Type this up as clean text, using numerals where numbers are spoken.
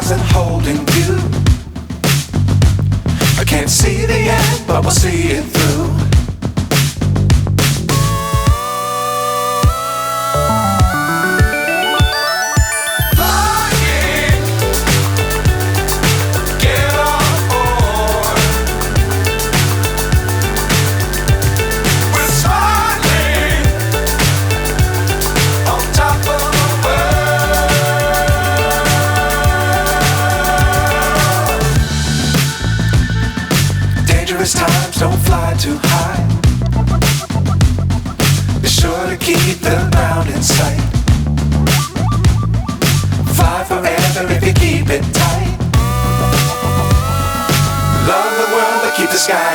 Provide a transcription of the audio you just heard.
stars and holding you. I can't see the end, but we'll see it through. Times don't fly too high. Be sure to keep the ground in sight. Fly forever if you keep it tight. Love the world but keep the sky